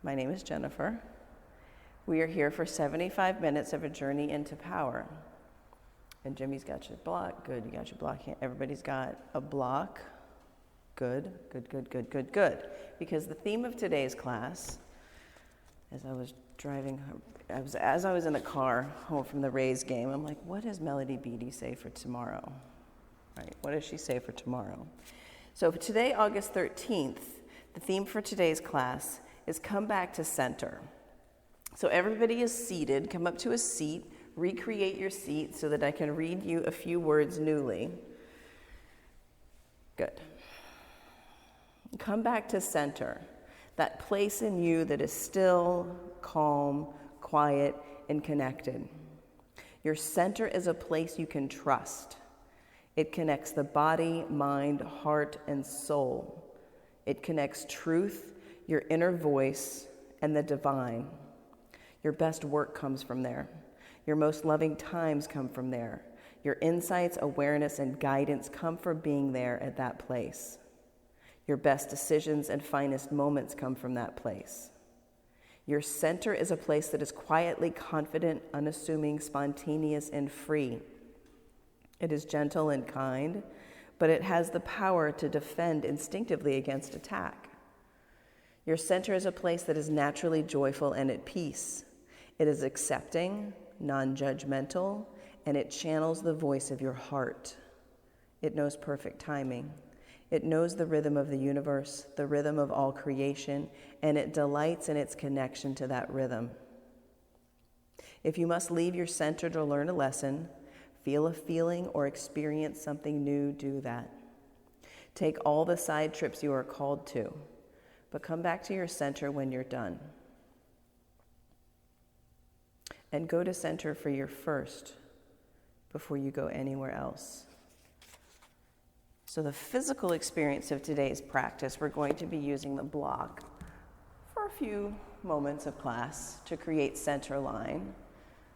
My name is Jennifer. We are here for 75 minutes of a journey into power. And Jimmy's got your block. Good, you got your block. Everybody's got a block. Good. Because the theme of today's class, as I was in the car home from the Rays game, I'm like, what does Melody Beattie say for tomorrow? Right, what does she say for tomorrow? So for today, August 13th, the theme for today's class is come back to center. So everybody is seated. Come up to a seat. Recreate your seat so that I can read you a few words newly. Good. Come back to center, that place in you that is still, calm, quiet, and connected. Your center is a place you can trust. It connects the body, mind, heart, and soul. It connects truth, your inner voice, and the divine. Your best work comes from there. Your most loving times come from there. Your insights, awareness, and guidance come from being there at that place. Your best decisions and finest moments come from that place. Your center is a place that is quietly confident, unassuming, spontaneous, and free. It is gentle and kind, but it has the power to defend instinctively against attack. Your center is a place that is naturally joyful and at peace. It is accepting, non-judgmental, and it channels the voice of your heart. It knows perfect timing. It knows the rhythm of the universe, the rhythm of all creation, and it delights in its connection to that rhythm. If you must leave your center to learn a lesson, feel a feeling, or experience something new, do that. Take all the side trips you are called to, but come back to your center when you're done. And go to center for your first before you go anywhere else. So the physical experience of today's practice, we're going to be using the block for a few moments of class to create center line.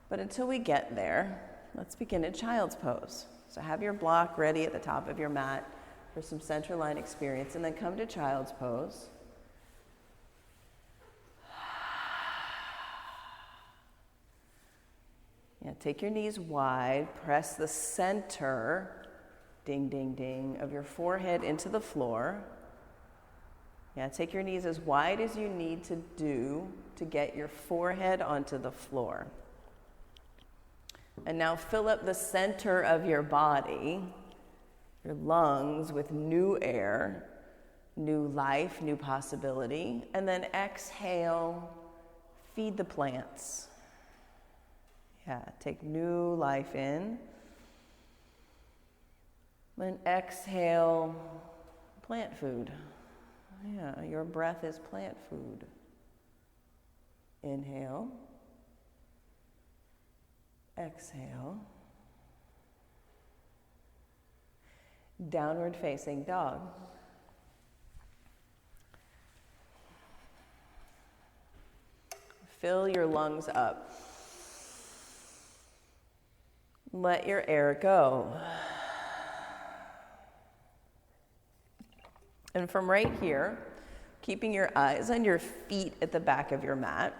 But until we get there, let's begin in child's pose. So have your block ready at the top of your mat for some center line experience, and then come to child's pose. Yeah, take your knees wide, press the center, ding, ding, ding, of your forehead into the floor. Yeah, take your knees as wide as you need to do to get your forehead onto the floor. And now fill up the center of your body, your lungs, with new air, new life, new possibility. And then exhale, feed the plants. Yeah, take new life in. Then exhale, plant food. Yeah, your breath is plant food. Inhale. Exhale. Downward facing dog. Fill your lungs up. Let your air go. And from right here, keeping your eyes on your feet at the back of your mat,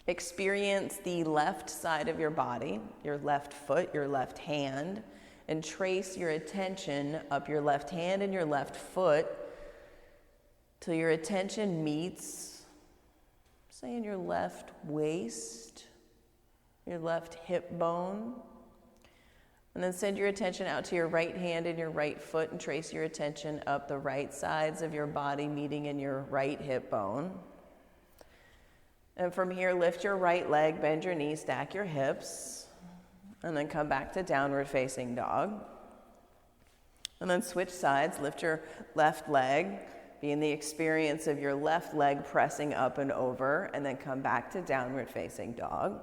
experience the left side of your body, your left foot, your left hand, and trace your attention up your left hand and your left foot till your attention meets, say, in your left waist, your left hip bone. And then send your attention out to your right hand and your right foot and trace your attention up the right sides of your body, meeting in your right hip bone. And from here, lift your right leg, bend your knees, stack your hips, and then come back to downward facing dog. And then switch sides, lift your left leg, be in the experience of your left leg pressing up and over, and then come back to downward facing dog.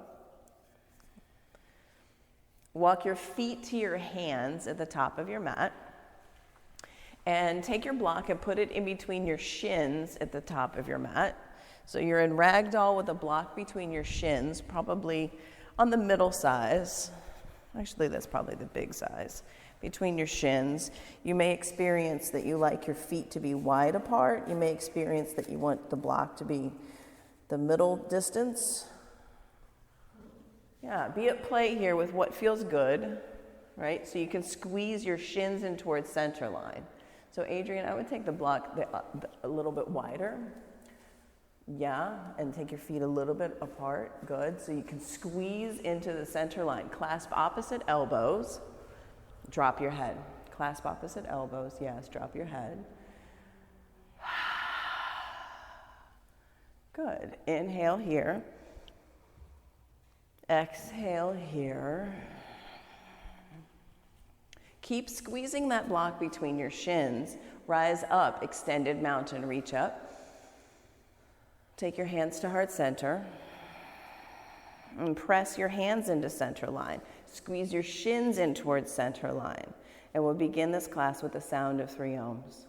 Walk your feet to your hands at the top of your mat. And take your block and put it in between your shins at the top of your mat. So you're in ragdoll with a block between your shins, probably on the middle size. Actually, that's probably the big size. between your shins. You may experience that you like your feet to be wide apart. You may experience that you want the block to be the middle distance. Yeah, be at play here with what feels good, right? So you can squeeze your shins in towards center line. So Adrian, I would take the block a little bit wider. Yeah, and take your feet a little bit apart. Good. So you can squeeze into the center line. Clasp opposite elbows. Drop your head. Clasp opposite elbows. Yes, drop your head. Good. Inhale here. Exhale here. Keep squeezing that block between your shins. Rise up, extended mountain, reach up. Take your hands to heart center. And press your hands into center line. Squeeze your shins in towards center line. And we'll begin this class with the sound of 3 ohms.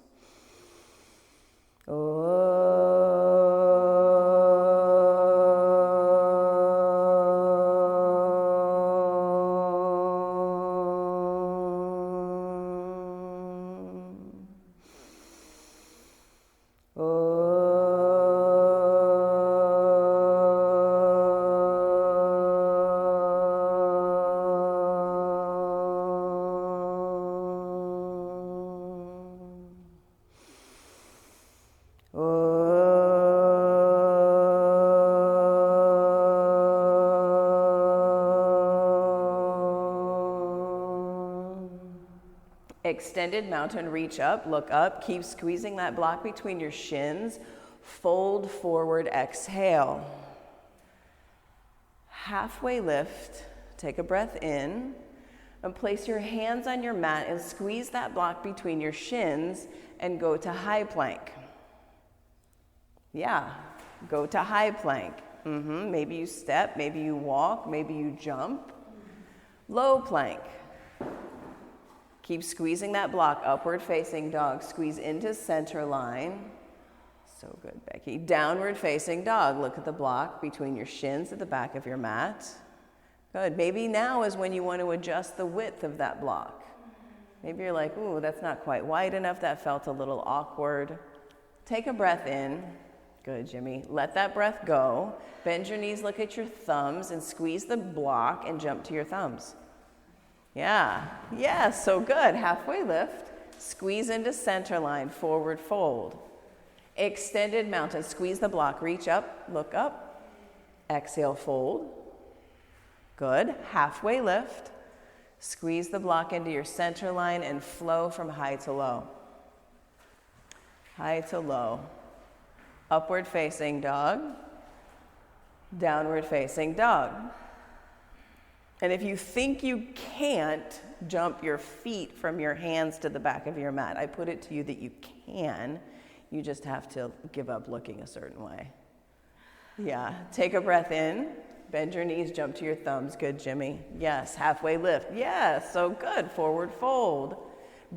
Extended mountain, reach up, look up, keep squeezing that block between your shins. Fold forward, exhale. Halfway lift, take a breath in, and place your hands on your mat and squeeze that block between your shins and go to high plank. Yeah, go to high plank. Maybe you step, maybe you walk, maybe you jump. Low plank. Keep squeezing that block, upward facing dog. Squeeze into center line. So good, Becky. Downward facing dog. Look at the block between your shins at the back of your mat. Good. Maybe now is when you want to adjust the width of that block. Maybe you're like, ooh, that's not quite wide enough. That felt a little awkward. Take a breath in. Good, Jimmy. Let that breath go. Bend your knees, look at your thumbs, and squeeze the block and jump to your thumbs. Yeah, so good. Halfway lift. Squeeze into center line, forward fold. Extended mountain, squeeze the block, reach up, look up. Exhale, fold. Good. Halfway lift. Squeeze the block into your center line and flow from high to low. High to low. Upward facing dog. Downward facing dog. And if you think you can't jump your feet from your hands to the back of your mat, I put it to you that you can. You just have to give up looking a certain way. Yeah, take a breath in, bend your knees, jump to your thumbs. Good, Jimmy. Yes, halfway lift. Yes, so good. Forward fold.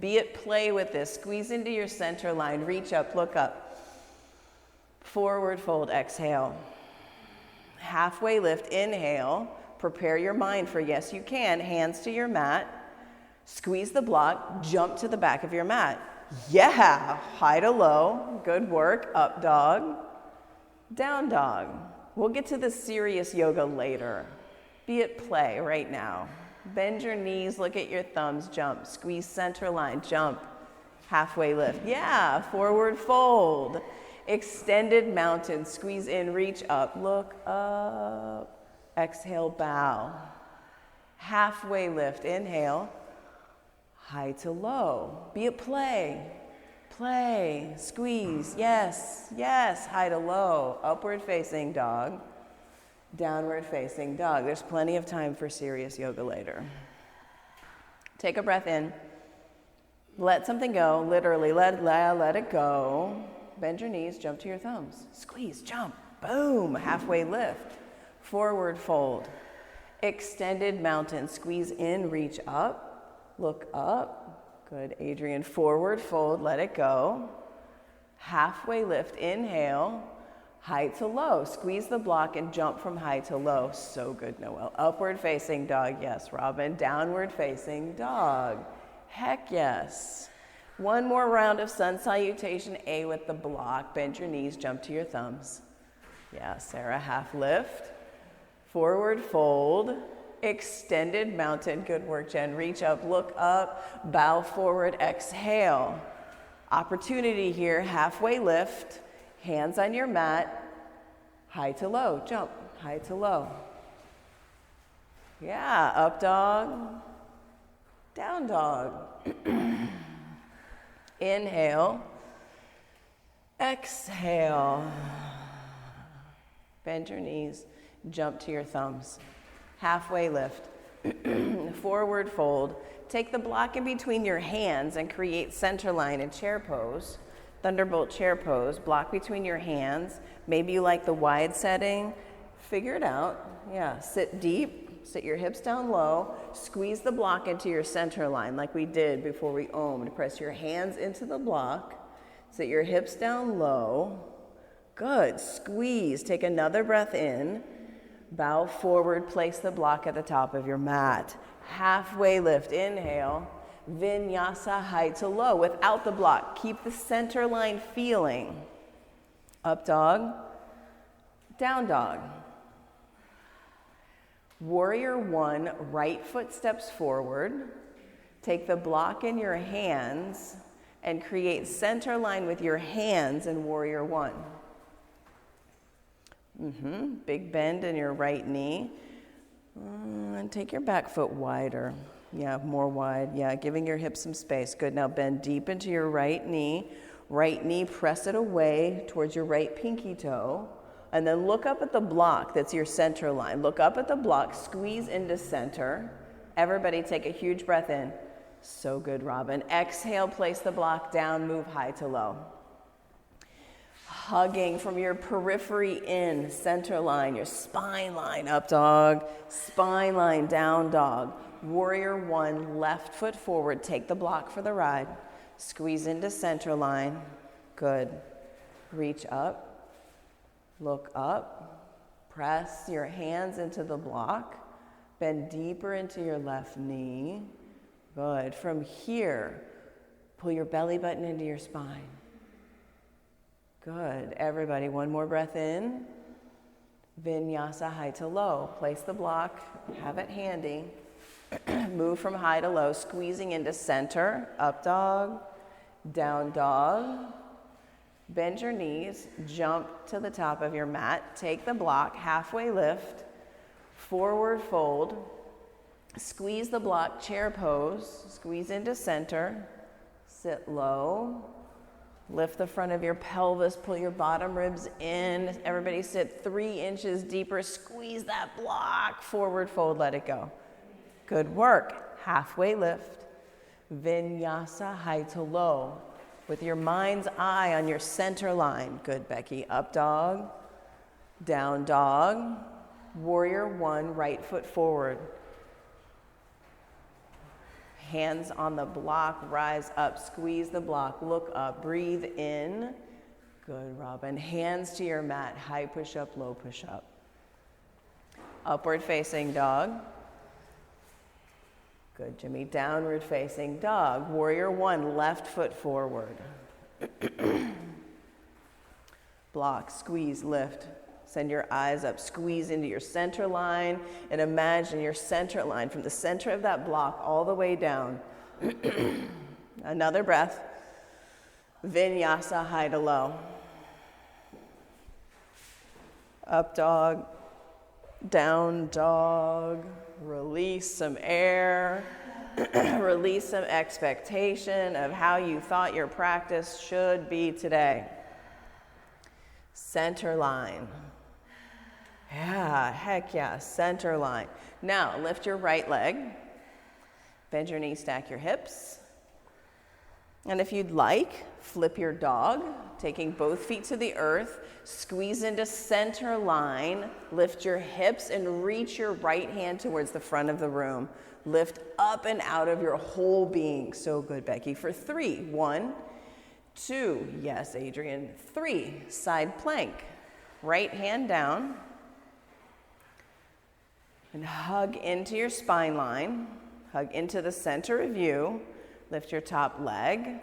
Be at play with this. Squeeze into your center line. Reach up, look up. Forward fold, exhale. Halfway lift, inhale. Prepare your mind for yes, you can. Hands to your mat. Squeeze the block. Jump to the back of your mat. Yeah. High to low. Good work. Up dog. Down dog. We'll get to the serious yoga later. Be at play right now. Bend your knees. Look at your thumbs. Jump. Squeeze center line. Jump. Halfway lift. Yeah. Forward fold. Extended mountain. Squeeze in. Reach up. Look up. Exhale, bow. Halfway lift, inhale. High to low. Be at play. Play, squeeze, yes, yes. High to low. Upward facing dog. Downward facing dog. There's plenty of time for serious yoga later. Take a breath in. Let something go, literally, let it go. Bend your knees, jump to your thumbs. Squeeze, jump, boom, halfway lift. Forward fold. Extended mountain. Squeeze in, reach up. Look up. Good, Adrian. Forward fold, let it go. Halfway lift, inhale. High to low. Squeeze the block and jump from high to low. So good, Noel. Upward facing dog, yes, Robin. Downward facing dog. Heck yes. One more round of sun salutation A with the block. Bend your knees, jump to your thumbs. Yeah, Sarah, half lift. Forward fold. Extended mountain. Good work, Jen. Reach up, look up, bow forward, exhale. Opportunity here, halfway lift. Hands on your mat. High to low, jump, high to low. Yeah, up dog, down dog. Inhale, exhale. Bend your knees, jump to your thumbs. Halfway lift, forward fold. Take the block in between your hands and create center line in chair pose. Thunderbolt chair pose, block between your hands. Maybe you like the wide setting. Figure it out. Yeah, sit deep, sit your hips down low. Squeeze the block into your center line like we did before we ohmed. Press your hands into the block. Sit your hips down low. Good, squeeze. Take another breath in. Bow forward, place the block at the top of your mat. Halfway lift, inhale. Vinyasa, high to low without the block. Keep the center line feeling. Up dog, down dog. Warrior one, right foot steps forward. Take the block in your hands and create center line with your hands in warrior one. Big bend in your right knee. And take your back foot wider. Yeah, more wide. Yeah, giving your hips some space. Good. Now bend deep into your right knee. Right knee, press it away towards your right pinky toe. And then look up at the block that's your center line. Look up at the block, squeeze into center. Everybody take a huge breath in. So good, Robin. Exhale, place the block down, move high to low. Hugging from your periphery in, center line, your spine line, up dog, spine line, down dog. Warrior one, left foot forward, take the block for the ride. Squeeze into center line, good. Reach up, look up, press your hands into the block, bend deeper into your left knee, good. From here, pull your belly button into your spine. Good. Everybody, one more breath in. Vinyasa, high to low. Place the block, have it handy. Move from high to low, squeezing into center. Up dog, down dog. Bend your knees, jump to the top of your mat. Take the block, halfway lift. Forward fold. Squeeze the block, chair pose. Squeeze into center. Sit low. Lift the front of your pelvis, pull your bottom ribs in. Everybody sit 3 inches deeper. Squeeze that block. Forward fold, let it go. Good work. Halfway lift. Vinyasa, high to low. With your mind's eye on your center line. Good, Becky. Up dog, down dog. Warrior one, right foot forward. Hands on the block, rise up, squeeze the block, look up, breathe in. Good, Robin. Hands to your mat, high push up, low push up. Upward facing dog. Good, Jimmy. Downward facing dog. Warrior one, left foot forward. Block, squeeze, lift. Send your eyes up, squeeze into your center line, and imagine your center line from the center of that block all the way down. Another breath. Vinyasa, high to low. Up dog, down dog. Release some air. Release some expectation of how you thought your practice should be today. Center line. Yeah, heck yeah, center line. Now, lift your right leg. Bend your knees, stack your hips. And if you'd like, flip your dog, taking both feet to the earth. Squeeze into center line. Lift your hips and reach your right hand towards the front of the room. Lift up and out of your whole being. So good, Becky. For 3. 1, 2. Yes, Adrian. 3. Side plank. Right hand down. And hug into your spine line. Hug into the center of you. Lift your top leg.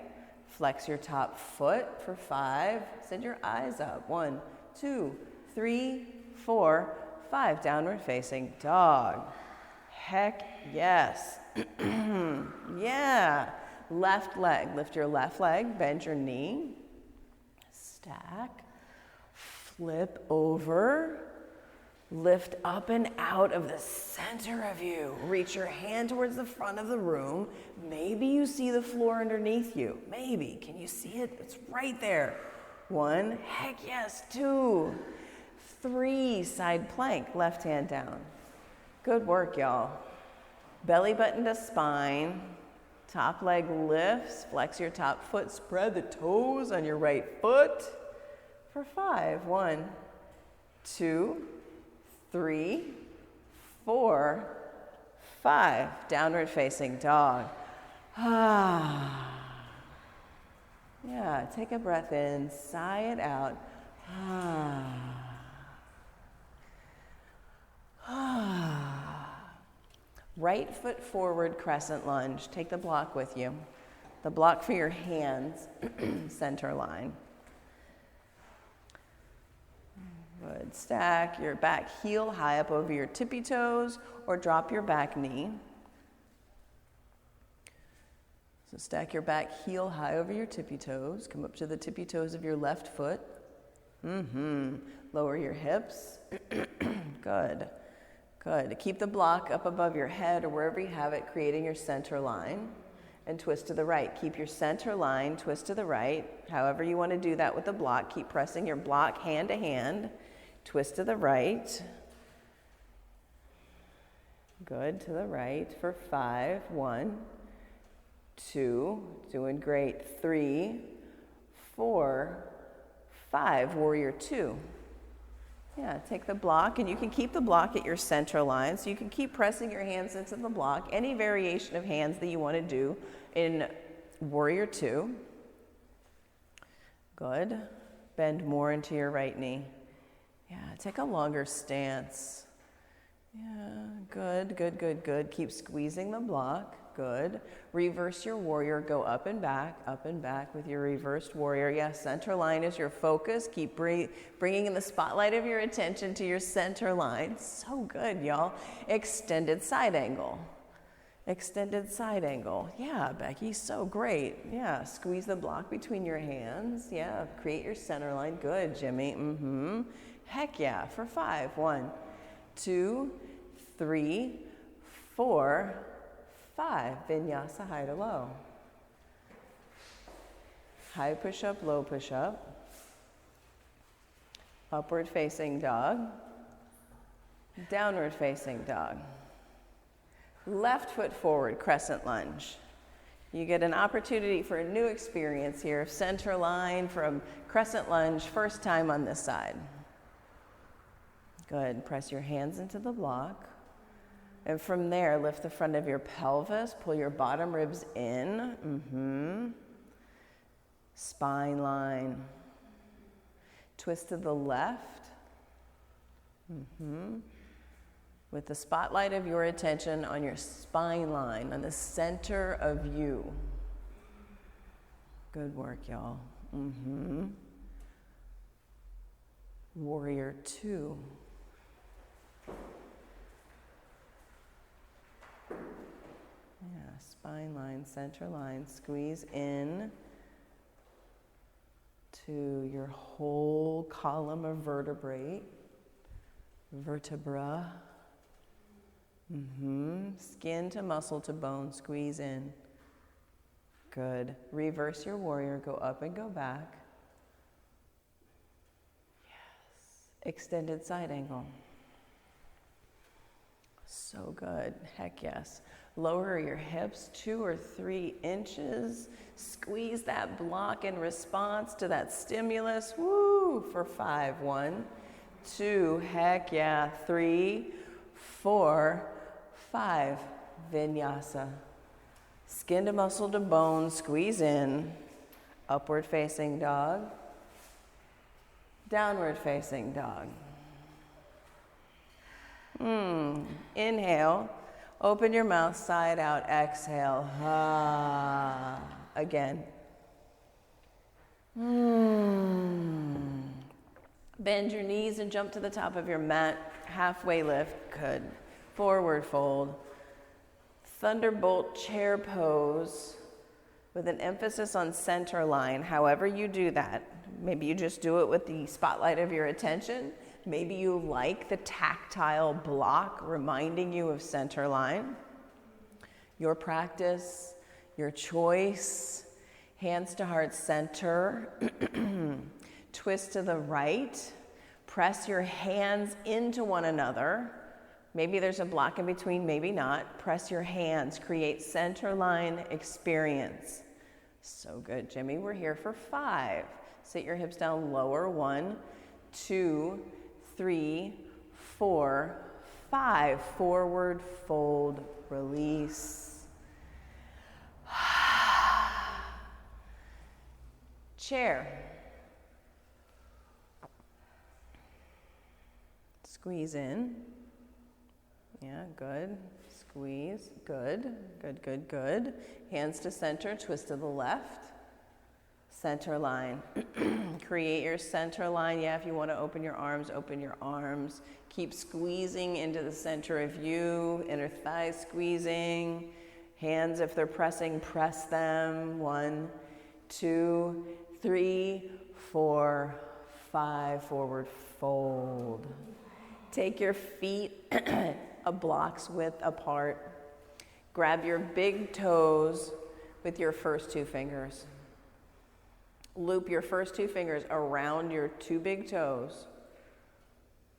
Flex your top foot for 5. Send your eyes up. 1, 2, 3, 4, 5. Downward facing dog. Heck yes. Yeah. Left leg. Lift your left leg. Bend your knee. Stack. Flip over. Lift up and out of the center of you. Reach your hand towards the front of the room. Maybe you see the floor underneath you. Maybe. Can you see it? It's right there. 1. Heck yes. 2. 3. Side plank. Left hand down. Good work, y'all. Belly button to spine. Top leg lifts. Flex your top foot. Spread the toes on your right foot for 5. 1, 2, 3, 4, 5. Downward facing dog. Yeah, take a breath in, sigh it out. Right foot forward, crescent lunge. Take the block with you. The block for your hands, center line. Good. Stack your back heel high up over your tippy toes or drop your back knee. So stack your back heel high over your tippy toes. Come up to the tippy toes of your left foot. Lower your hips. Good. Good. Keep the block up above your head or wherever you have it, creating your center line. And twist to the right. Keep your center line, twist to the right. However you want to do that with the block. Keep pressing your block hand to hand. Twist to the right. Good, to the right for 5. 1, 2, doing great. 3, 4, 5, warrior 2. Yeah, take the block, and you can keep the block at your center line, so you can keep pressing your hands into the block, any variation of hands that you want to do in warrior 2. Good. Bend more into your right knee. Yeah, take a longer stance. Yeah, good, good, good, good. Keep squeezing the block. Good. Reverse your warrior. Go up and back with your reversed warrior. Yes, center line is your focus. Keep bringing in the spotlight of your attention to your center line. So good, y'all. Extended side angle. Extended side angle. Yeah, Becky, so great. Yeah, squeeze the block between your hands. Yeah, create your center line. Good, Jimmy. Heck yeah, for 5. 1, 2, 3, 4, 5. Vinyasa high to low. High push up, low push up. Upward facing dog. Downward facing dog. Left foot forward, crescent lunge. You get an opportunity for a new experience here. Center line from crescent lunge, first time on this side. Good. Press your hands into the block. And from there, lift the front of your pelvis. Pull your bottom ribs in. Spine line. Twist to the left. With the spotlight of your attention on your spine line, on the center of you. Good work, y'all. Warrior 2. Yeah, spine line, center line, squeeze in to your whole column of vertebrae. Skin to muscle to bone, squeeze in. Good. Reverse your warrior, go up and go back. Yes. Extended side angle. So good. Heck yes. Lower your hips 2 or 3 inches. Squeeze that block in response to that stimulus. Woo! For 5. 1, 2, heck yeah. 3, 4, 5. Vinyasa. Skin to muscle to bone, squeeze in. Upward facing dog. Downward facing dog. Inhale. Open your mouth, side out, exhale. Ah. Again. Bend your knees and jump to the top of your mat. Halfway lift, good. Forward fold. Thunderbolt chair pose with an emphasis on center line. However you do that, maybe you just do it with the spotlight of your attention. Maybe you like the tactile block reminding you of center line. Your practice, your choice. Hands to heart center. Twist to the right. Press your hands into one another. Maybe there's a block in between, maybe not. Press your hands. Create center line experience. So good, Jimmy. We're here for 5. Sit your hips down lower. 1, 2, 3, 4, 5. Forward fold, release. Chair. Squeeze in. Yeah, good. Squeeze. Good. Good, good, good. Hands to center. Twist to the left. Center line. Create your center line. Yeah, if you want to open your arms, open your arms. Keep squeezing into the center of you. Inner thighs squeezing. Hands, if they're pressing, press them. 1, 2, 3, 4, 5. Forward fold. Take your feet a block's width apart. Grab your big toes with your first 2 fingers. Loop your first 2 fingers around your 2 big toes.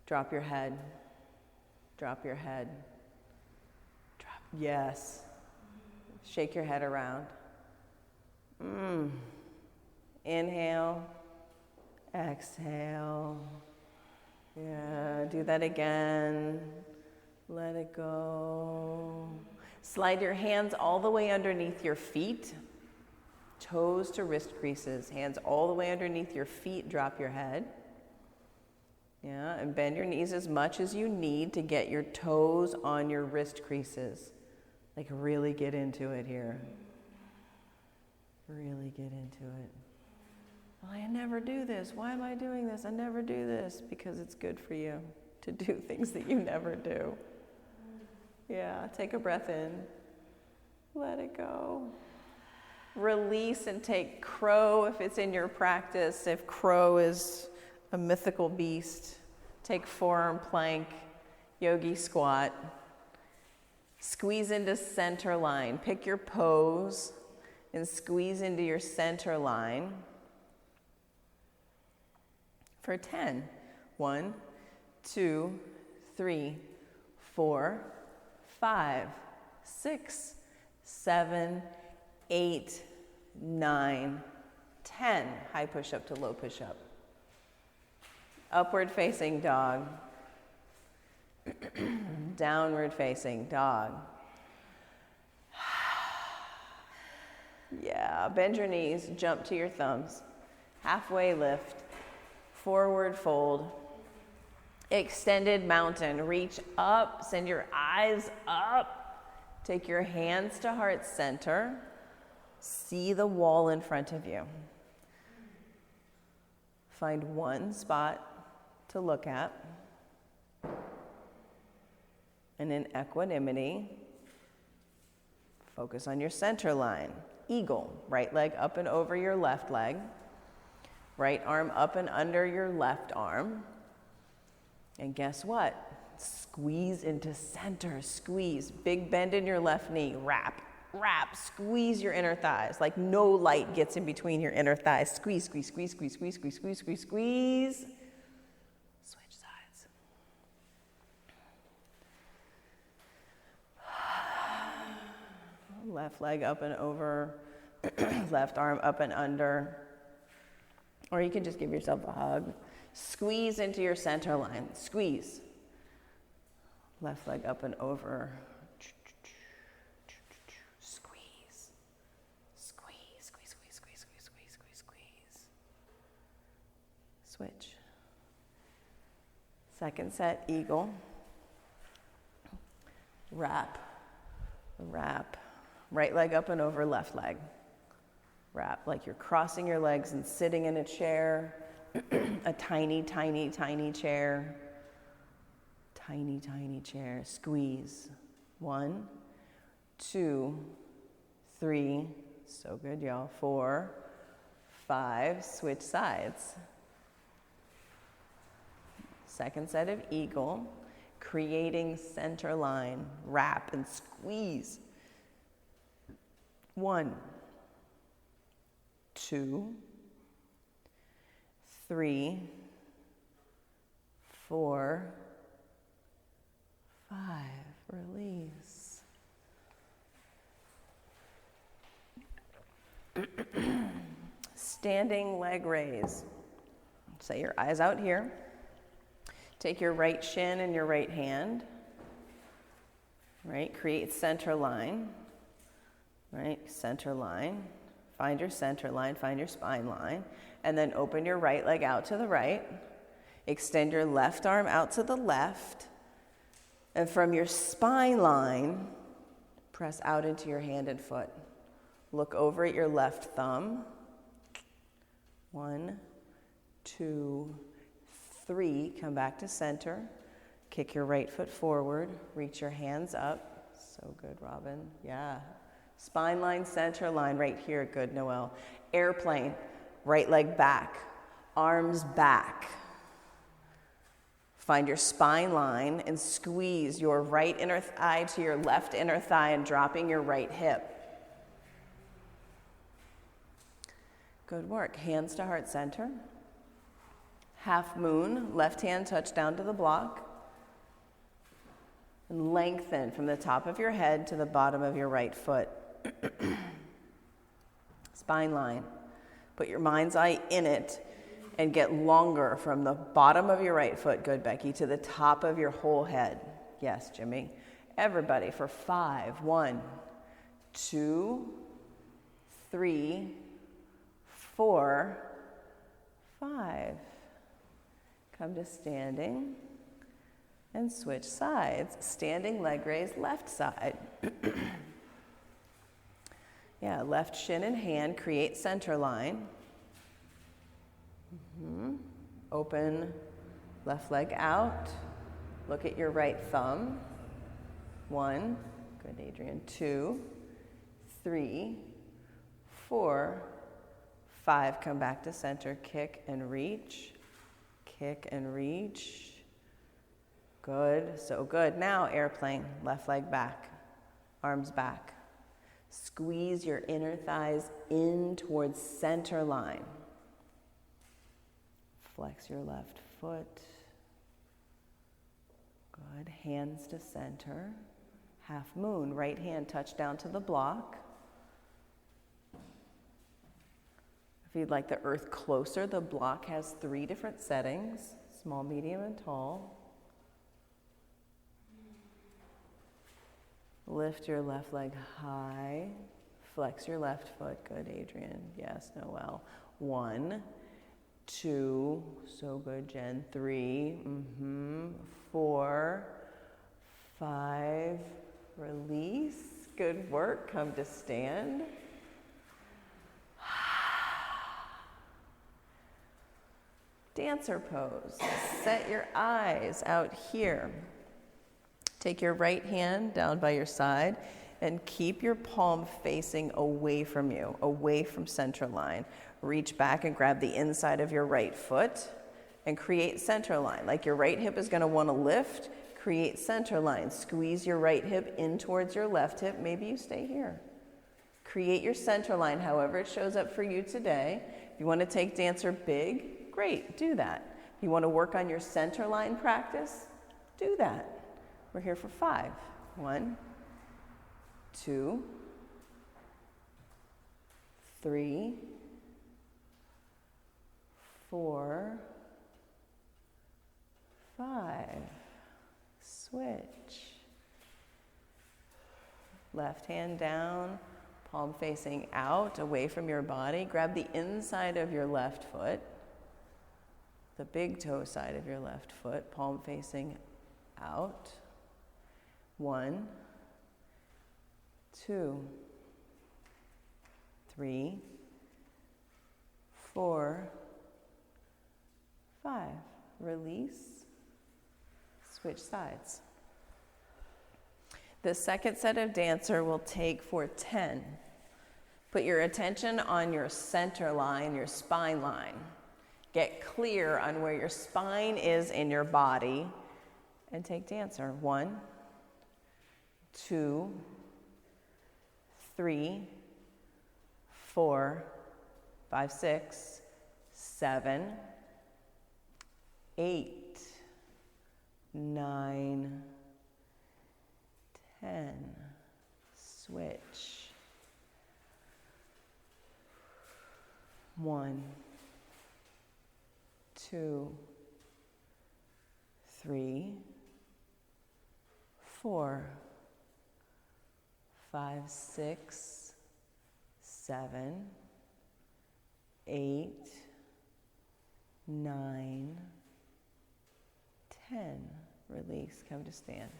Drop your head. Drop your head. Drop. Yes. Shake your head around. Inhale. Exhale. Yeah, do that again. Let it go. Slide your hands all the way underneath your feet. Toes to wrist creases. Hands all the way underneath your feet. Drop your head. Yeah, and bend your knees as much as you need to get your toes on your wrist creases. Like really get into it here. Really get into it. Well, I never do this. Why am I doing this? I never do this. Because it's good for you to do things that you never do. Yeah, take a breath in. Let it go. Release and take crow if it's in your practice. If crow is a mythical beast, take forearm plank, yogi squat. Squeeze into center line. Pick your pose and squeeze into your center line. For 10. 1, 2, 3, 4, 5, 6, 7, 8, 9, 10. High push-up to low push-up. Upward facing dog. Downward facing dog. Yeah, bend your knees, jump to your thumbs. Halfway lift. Forward fold. Extended mountain. Reach up, send your eyes up. Take your hands to heart center. See the wall in front of you. Find one spot to look at. And in equanimity, focus on your center line. Eagle, right leg up and over your left leg. Right arm up and under your left arm. And guess what? Squeeze into center, squeeze. Big bend in your left knee, wrap, squeeze your inner thighs. Like no light gets in between your inner thighs. Squeeze, squeeze, squeeze, squeeze, squeeze, squeeze, squeeze, squeeze, squeeze. Switch sides. Left leg up and over, left arm up and under. Or you can just give yourself a hug. Squeeze into your center line. Squeeze. Left leg up and over. Squeeze. Squeeze, squeeze, squeeze, squeeze, squeeze, squeeze, squeeze, squeeze. Switch. Second set, eagle. Wrap. Wrap. Right leg up and over left leg. Wrap like you're crossing your legs and sitting in a chair. A tiny, tiny, tiny chair. Tiny, tiny chair. Squeeze. 1, 2, 3. So good, y'all. 4, 5. Switch sides. Second set of eagle. Creating center line. Wrap and squeeze. 1, 2, 3, 4, 5. Release. Standing leg raise. Set your eyes out here. Take your right shin and your right hand. Right? Create center line. Right? Center line. Find your center line, find your spine line, and then open your right leg out to the right. Extend your left arm out to the left, and from your spine line, press out into your hand and foot. Look over at your left thumb. 1, 2, 3. Come back to center. Kick your right foot forward. Reach your hands up. So good, Robin. Yeah. Spine line, center line, right here. Good, Noelle. Airplane, right leg back, arms back. Find your spine line and squeeze your right inner thigh to your left inner thigh and dropping your right hip. Good work. Hands to heart center. Half moon, left hand touch down to the block. And lengthen from the top of your head to the bottom of your right foot. Spine line. Put your mind's eye in it and get longer from the bottom of your right foot, good Becky, to the top of your whole head. Yes, Jimmy. Everybody for 5. 1, 2, 3, 4, 5. Come to standing and switch sides. Standing leg raise, left side. Yeah, left shin and hand, create center line. Open left leg out. Look at your right thumb. 1, good Adrian. 2, 3, 4, 5. Come back to center, kick and reach. Kick and reach. Good, so good. Now airplane, left leg back, arms back. Squeeze your inner thighs in towards center line. Flex your left foot. Good. Hands to center. Half moon. Right hand touch down to the block. If you'd like the earth closer, the block has 3 different settings. Small, medium, and tall. Lift your left leg high. Flex your left foot. Good, Adrian. Yes, Noelle. 1, 2. So good, Jen. 3. 4, 5. Release. Good work. Come to stand. Dancer pose. Set your eyes out here. Take your right hand down by your side and keep your palm facing away from you, away from center line. Reach back and grab the inside of your right foot and create center line. Like your right hip is going to want to lift, create center line. Squeeze your right hip in towards your left hip. Maybe you stay here. Create your center line however it shows up for you today. If you want to take dancer big, great, do that. If you want to work on your center line practice, do that. We're here for 5. 1, 2, 3, 4, 5. Switch. Left hand down, palm facing out, away from your body. Grab the inside of your left foot, the big toe side of your left foot, palm facing out. 1, 2, 3, 4, 5. Release. Switch sides. The second set of dancer will take for 10. Put your attention on your center line, your spine line. Get clear on where your spine is in your body and take dancer. 1, 2, 3, 4, 5, 6, 7, 8, 9, 10. Switch. 1, 2, 3, 4, 5, 6, 7, 8, 9, 10. Release. Come to stand.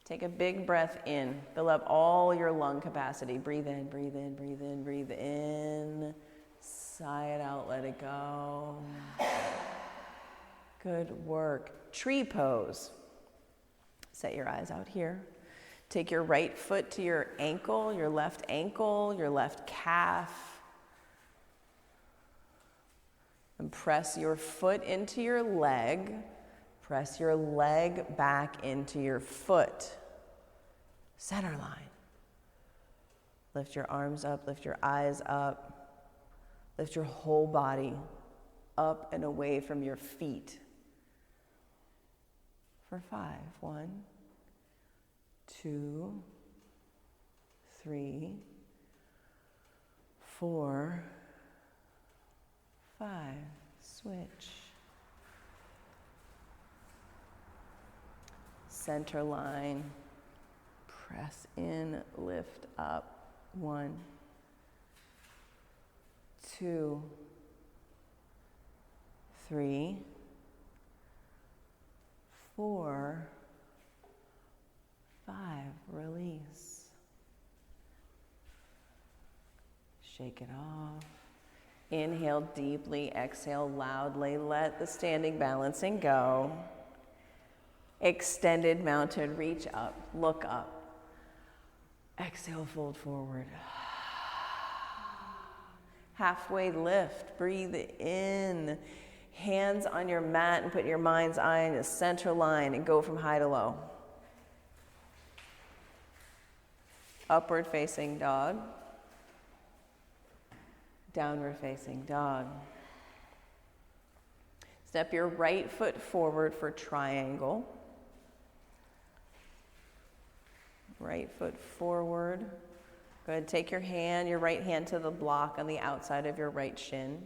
Take a big breath in. Fill up all your lung capacity. Breathe in, breathe in, breathe in, breathe in. Sigh it out, let it go. Good work. Tree pose. Set your eyes out here. Take your right foot to your ankle, your left calf. And press your foot into your leg. Press your leg back into your foot. Center line. Lift your arms up, lift your eyes up. Lift your whole body up and away from your feet. For 5. 1, 2, 3, 4, 5. Switch. Center line. Press in, lift up. 1, 2, 3, 4, 5. Release. Shake it off. Inhale deeply, exhale loudly. Let the standing balancing go. Extended mounted, reach up, look up. Exhale, fold forward. Halfway lift, breathe in. Hands on your mat and put your mind's eye in the center line and go from high to low. Upward facing dog. Downward facing dog. Step your right foot forward for triangle. Right foot forward. Go ahead, take your right hand to the block on the outside of your right shin.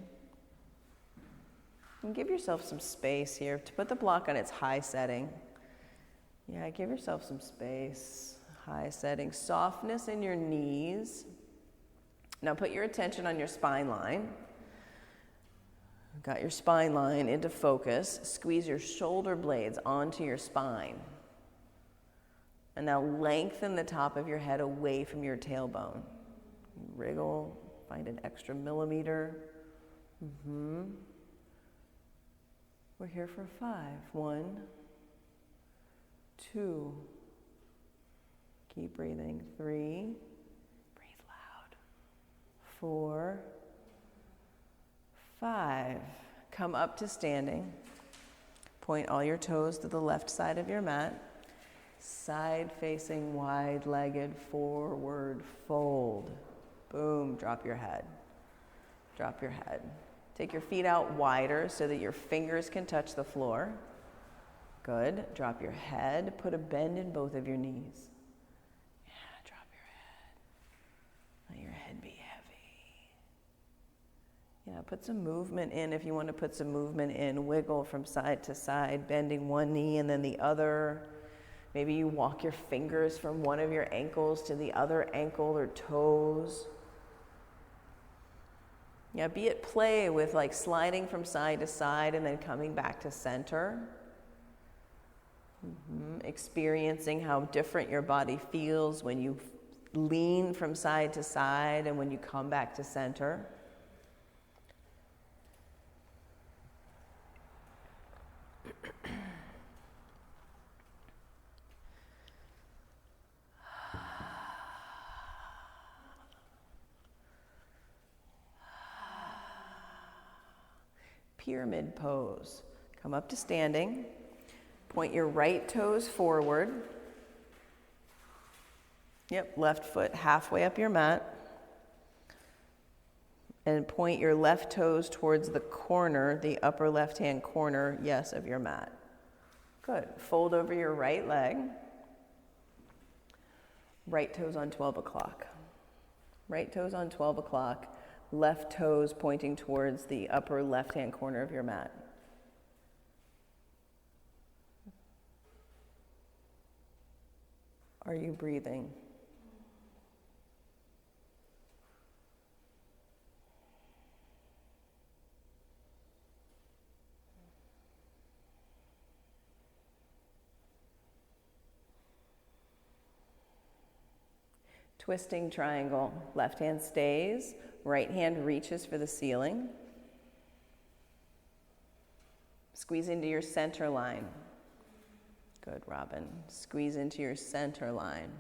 And give yourself some space here to put the block on its high setting. Yeah, give yourself some space. High setting. Softness in your knees. Now put your attention on your spine line. Got your spine line into focus. Squeeze your shoulder blades onto your spine. And now lengthen the top of your head away from your tailbone. Wriggle, find an extra millimeter. We're here for 5. 1, 2. Keep breathing. 3. Breathe loud. 4, 5. Come up to standing. Point all your toes to the left side of your mat. Side facing, wide-legged, forward fold. Boom, drop your head. Drop your head. Take your feet out wider so that your fingers can touch the floor. Good. Drop your head. Put a bend in both of your knees. Yeah, drop your head. Let your head be heavy. Yeah, put some movement in if you want to put some movement in. Wiggle from side to side, bending one knee and then the other. Maybe you walk your fingers from one of your ankles to the other ankle or toes. Yeah, be at play with like sliding from side to side and then coming back to center. Experiencing how different your body feels when you lean from side to side, and when you come back to center, pyramid pose. Come up to standing. Point your right toes forward. Yep, left foot halfway up your mat. And point your left toes towards the corner, the upper left-hand corner, yes, of your mat. Good. Fold over your right leg. Right toes on 12 o'clock. Right toes on 12 o'clock. Left toes pointing towards the upper left-hand corner of your mat. Are you breathing? Twisting triangle. Left hand stays, right hand reaches for the ceiling. Squeeze into your center line. Good, Robin. Squeeze into your center line.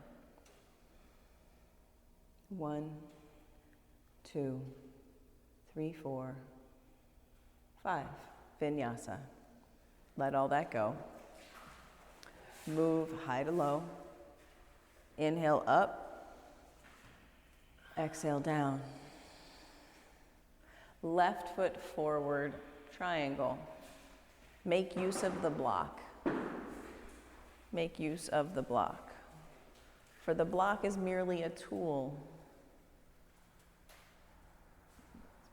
1, 2, 3, 4, 5. Vinyasa. Let all that go. Move high to low. Inhale up. Exhale down. Left foot forward, triangle. Make use of the block. Make use of the block. For the block is merely a tool.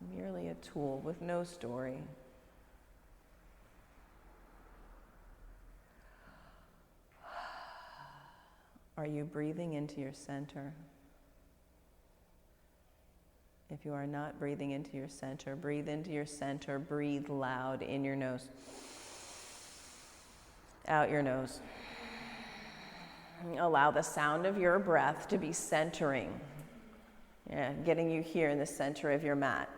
It's merely a tool with no story. Are you breathing into your center? If you are not breathing into your center, breathe into your center, breathe loud in your nose. Out your nose. Allow the sound of your breath to be centering. Yeah, getting you here in the center of your mat.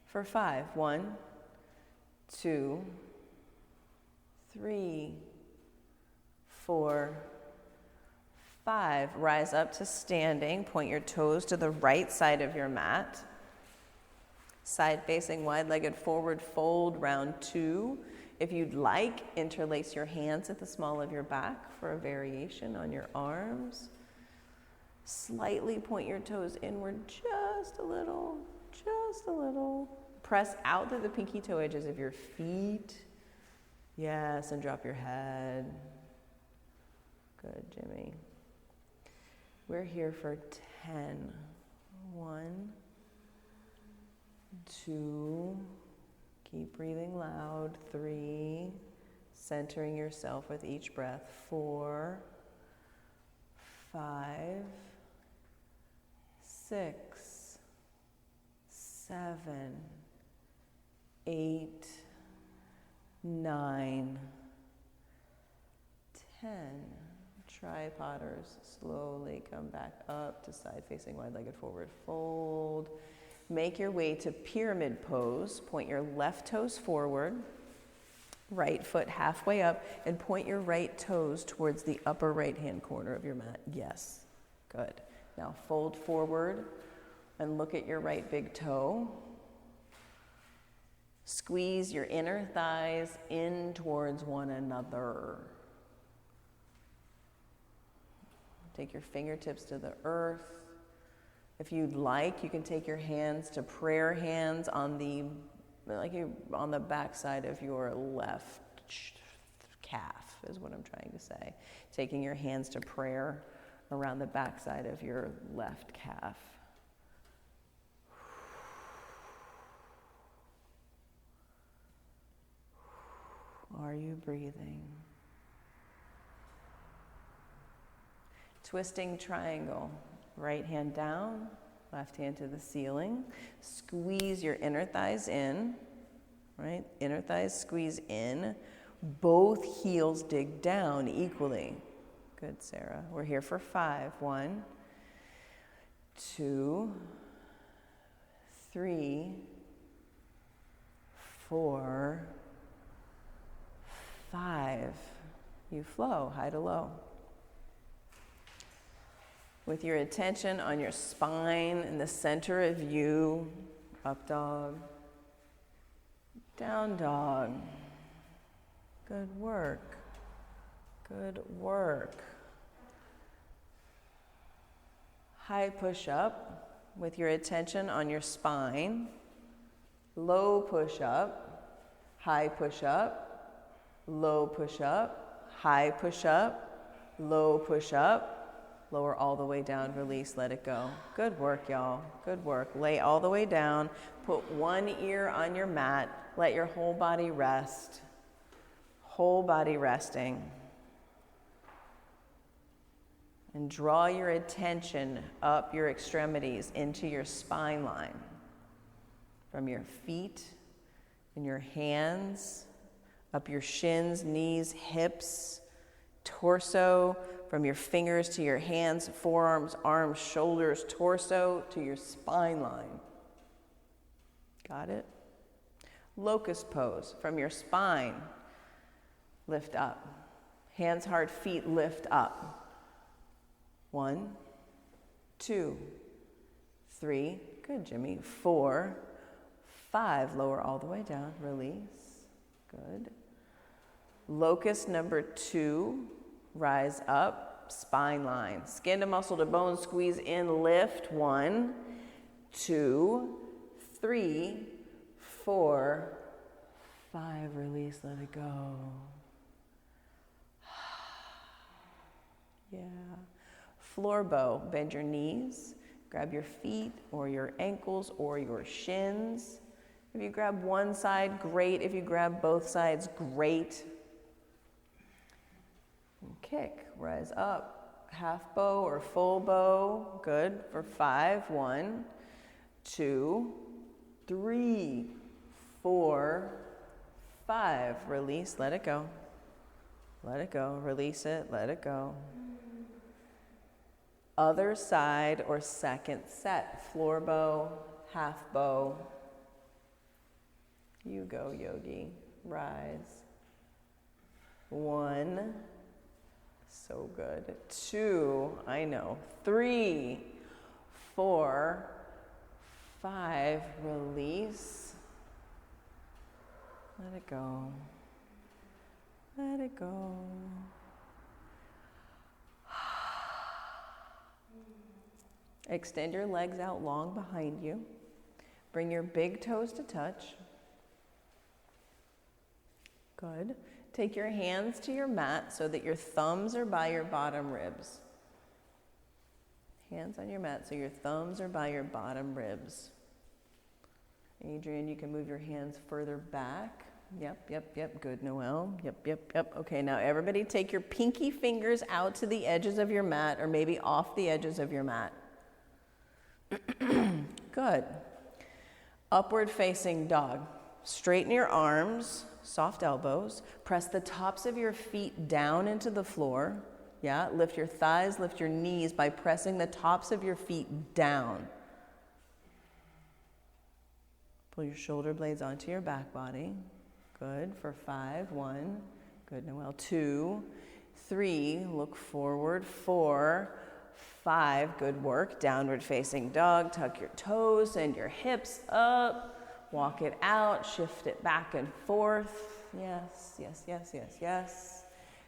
For 5, 1, 2, 3, 4, 5. Rise up to standing. Point your toes to the right side of your mat. Side facing, wide-legged forward fold, round 2. If you'd like, interlace your hands at the small of your back for a variation on your arms. Slightly point your toes inward just a little, just a little. Press out to the pinky toe edges of your feet. Yes, and drop your head. Good, Jimmy. We're here for 10. 1, 2, keep breathing loud. 3, centering yourself with each breath. 4, 5, 6, 7, 8, 9, 10. Tripodders, slowly come back up to side facing wide-legged forward fold. Make your way to pyramid pose. Point your left toes forward, right foot halfway up, and point your right toes towards the upper right-hand corner of your mat. Yes, good. Now fold forward and look at your right big toe. Squeeze your inner thighs in towards one another. Take your fingertips to the earth. If you'd like, you can take your hands to prayer hands on the back side of your left calf, is what I'm trying to say. Taking your hands to prayer around the back side of your left calf. Are you breathing? Twisting triangle. Right hand down, left hand to the ceiling. Squeeze your inner thighs in, right? Inner thighs squeeze in. Both heels dig down equally. Good, Sarah. We're here for 5. 1, 2, 3, 4, 5. You flow, high to low. With your attention on your spine in the center of you, up dog, down dog. Good work. Good work. High push up with your attention on your spine. Low push up, high push up, low push up, high push up, low push up. Lower all the way down, release, let it go. Good work, y'all. Good work. Lay all the way down. Put one ear on your mat. Let your whole body rest. Whole body resting. And draw your attention up your extremities into your spine line. From your feet and your hands, up your shins, knees, hips, torso, from your fingers to your hands, forearms, arms, shoulders, torso to your spine line. Got it? Locust pose, from your spine, lift up. Hands, heart, feet, lift up. 1, 2, 3, good, Jimmy. 4, 5, lower all the way down, release, good. Locust number 2, rise up, spine line. Skin to muscle to bone, squeeze in, lift. 1, 2, 3, 4, 5, release, let it go. Yeah. Floor bow, bend your knees, grab your feet or your ankles or your shins. If you grab one side, great. If you grab both sides, great. And kick, rise up, half bow or full bow, good, for 5. 1, 2, 3, 4, 5. Release, let it go. Let it go, release it, let it go. Other side or second set, floor bow, half bow. You go, yogi, rise. 1, so good. 2, I know. 3, 4, 5, release. Let it go. Let it go. Extend your legs out long behind you. Bring your big toes to touch. Good. Take your hands to your mat so that your thumbs are by your bottom ribs. Hands on your mat so your thumbs are by your bottom ribs. Adrian, you can move your hands further back. Yep. Good, Noelle. Yep. Okay, now everybody take your pinky fingers out to the edges of your mat or maybe off the edges of your mat. Good. Upward facing dog. Straighten your arms, soft elbows. Press the tops of your feet down into the floor. Yeah, lift your thighs, lift your knees by pressing the tops of your feet down. Pull your shoulder blades onto your back body. Good, for 5. 1, good, Noelle. 2, 3, look forward. 4, 5, good work. Downward facing dog. Tuck your toes and your hips up. Walk it out. Shift it back and forth. Yes.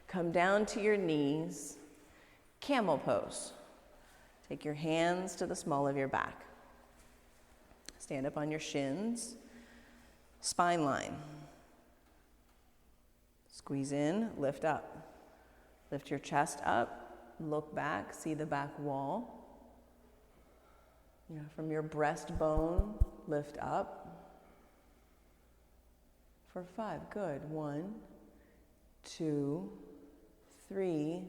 Come down to your knees. Camel pose. Take your hands to the small of your back. Stand up on your shins. Spine line. Squeeze in, lift up. Lift your chest up. Look back, see the back wall. From your breastbone, lift up. For 5, good. 1, 2, 3,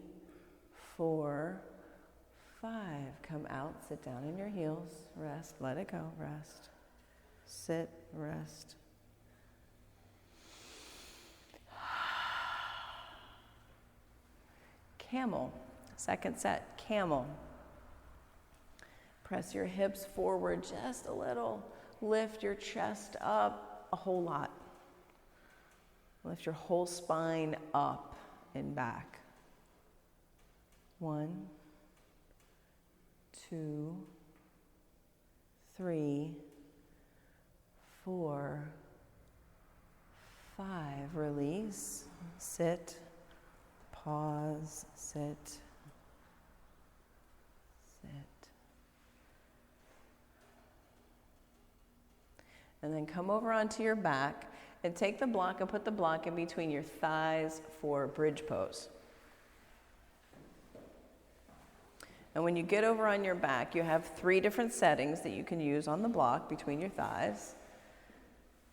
4, 5. Come out, sit down in your heels. Rest, let it go, rest. Sit, rest. Camel. Second set, camel. Press your hips forward just a little. Lift your chest up a whole lot. Lift your whole spine up and back. 1, 2, 3, 4, 5. Release. Sit. Pause. Sit. Sit. And then come over onto your back and take the block and put the block in between your thighs for bridge pose. And when you get over on your back, you have 3 different settings that you can use on the block between your thighs.